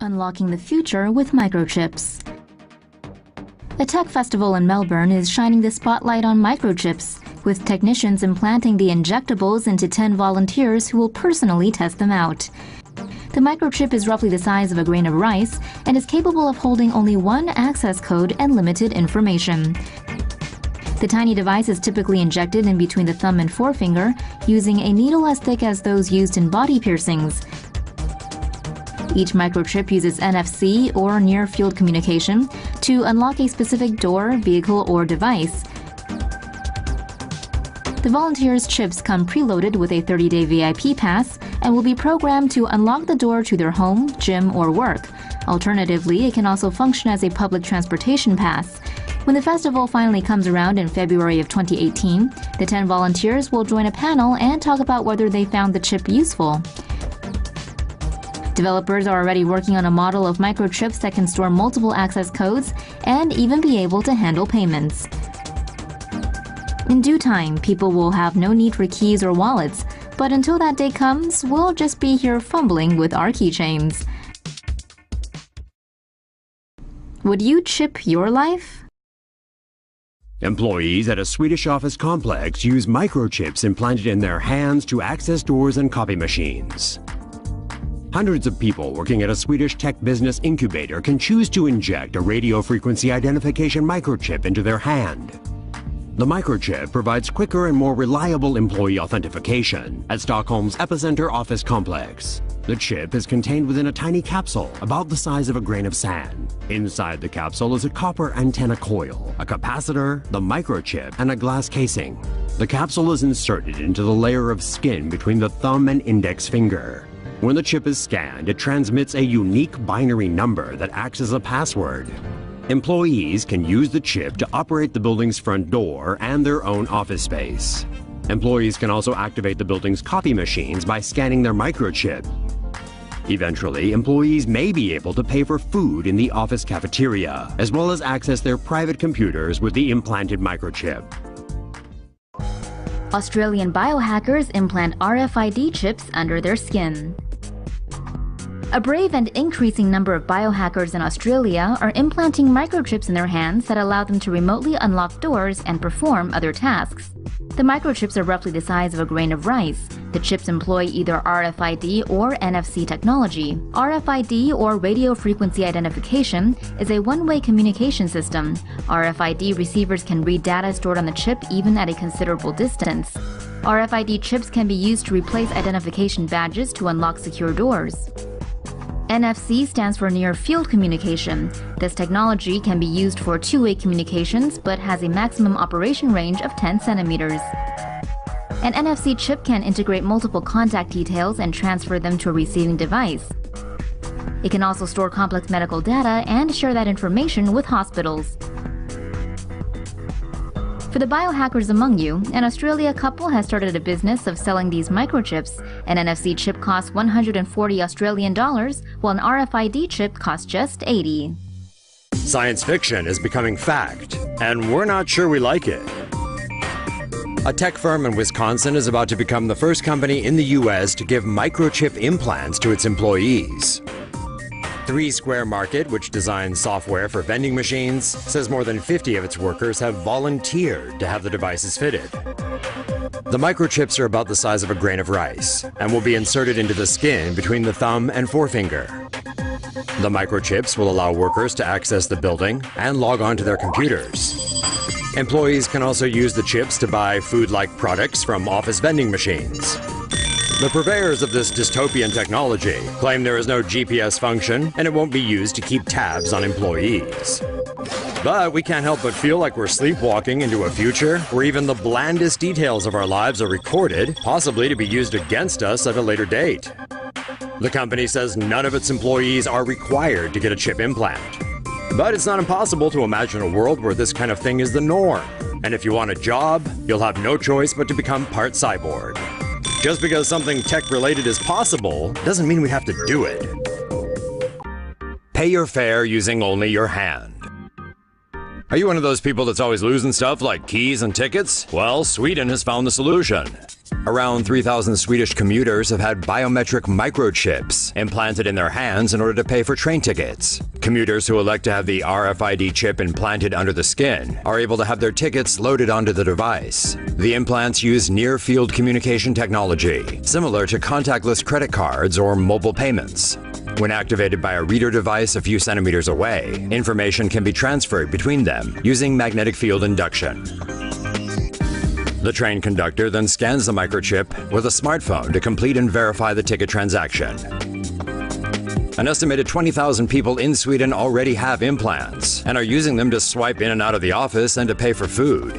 Unlocking the future with microchips. A tech festival in Melbourne is shining the spotlight on microchips, with technicians implanting the injectables into 10 volunteers who will personally test them out. The microchip is roughly the size of a grain of rice and is capable of holding only one access code and limited information. The tiny device is typically injected in between the thumb and forefinger using a needle as thick as those used in body piercings. Each microchip uses NFC or near-field communication to unlock a specific door, vehicle, or device. The volunteers' chips come preloaded with a 30-day VIP pass and will be programmed to unlock the door to their home, gym, or work. Alternatively, it can also function as a public transportation pass. When the festival finally comes around in February of 2018, the 10 volunteers will join a panel and talk about whether they found the chip useful. Developers are already working on a model of microchips that can store multiple access codes and even be able to handle payments. In due time, people will have no need for keys or wallets, but until that day comes, we'll just be here fumbling with our keychains. Would you chip your life? Employees at a Swedish office complex use microchips implanted in their hands to access doors and copy machines. Hundreds of people working at a Swedish tech business incubator can choose to inject a radio frequency identification microchip into their hand. The microchip provides quicker and more reliable employee authentication at Stockholm's Epicenter office complex. The chip is contained within a tiny capsule about the size of a grain of sand. Inside the capsule is a copper antenna coil, a capacitor, the microchip, and a glass casing. The capsule is inserted into the layer of skin between the thumb and index finger. When the chip is scanned, it transmits a unique binary number that acts as a password. Employees can use the chip to operate the building's front door and their own office space. Employees can also activate the building's copy machines by scanning their microchip. Eventually, employees may be able to pay for food in the office cafeteria, as well as access their private computers with the implanted microchip. Australian biohackers implant RFID chips under their skin. A brave and increasing number of biohackers in Australia are implanting microchips in their hands that allow them to remotely unlock doors and perform other tasks. The microchips are roughly the size of a grain of rice. The chips employ either RFID or NFC technology. RFID, or radio frequency identification, is a one-way communication system. RFID receivers can read data stored on the chip even at a considerable distance. RFID chips can be used to replace identification badges to unlock secure doors. NFC stands for near-field communication. This technology can be used for two-way communications but has a maximum operation range of 10 centimeters. An NFC chip can integrate multiple contact details and transfer them to a receiving device. It can also store complex medical data and share that information with hospitals. For the biohackers among you, an Australia couple has started a business of selling these microchips. An NFC chip costs 140 Australian dollars, while an RFID chip costs just 80. Science fiction is becoming fact, and we're not sure we like it. A tech firm in Wisconsin is about to become the first company in the US to give microchip implants to its employees. 3 Square Market, which designs software for vending machines, says more than 50 of its workers have volunteered to have the devices fitted. The microchips are about the size of a grain of rice and will be inserted into the skin between the thumb and forefinger. The microchips will allow workers to access the building and log on to their computers. Employees can also use the chips to buy food-like products from office vending machines. The purveyors of this dystopian technology claim there is no GPS function and it won't be used to keep tabs on employees. But we can't help but feel like we're sleepwalking into a future where even the blandest details of our lives are recorded, possibly to be used against us at a later date. The company says none of its employees are required to get a chip implant. But it's not impossible to imagine a world where this kind of thing is the norm. And if you want a job, you'll have no choice but to become part cyborg. Just because something tech-related is possible doesn't mean we have to do it. Pay your fare using only your hand. Are you one of those people that's always losing stuff like keys and tickets? Well, Sweden has found the solution. Around 3,000 Swedish commuters have had biometric microchips implanted in their hands in order to pay for train tickets. Commuters who elect to have the RFID chip implanted under the skin are able to have their tickets loaded onto the device. The implants use near-field communication technology, similar to contactless credit cards or mobile payments. When activated by a reader device a few centimeters away, information can be transferred between them using magnetic field induction. The train conductor then scans the microchip with a smartphone to complete and verify the ticket transaction. An estimated 20,000 people in Sweden already have implants and are using them to swipe in and out of the office and to pay for food.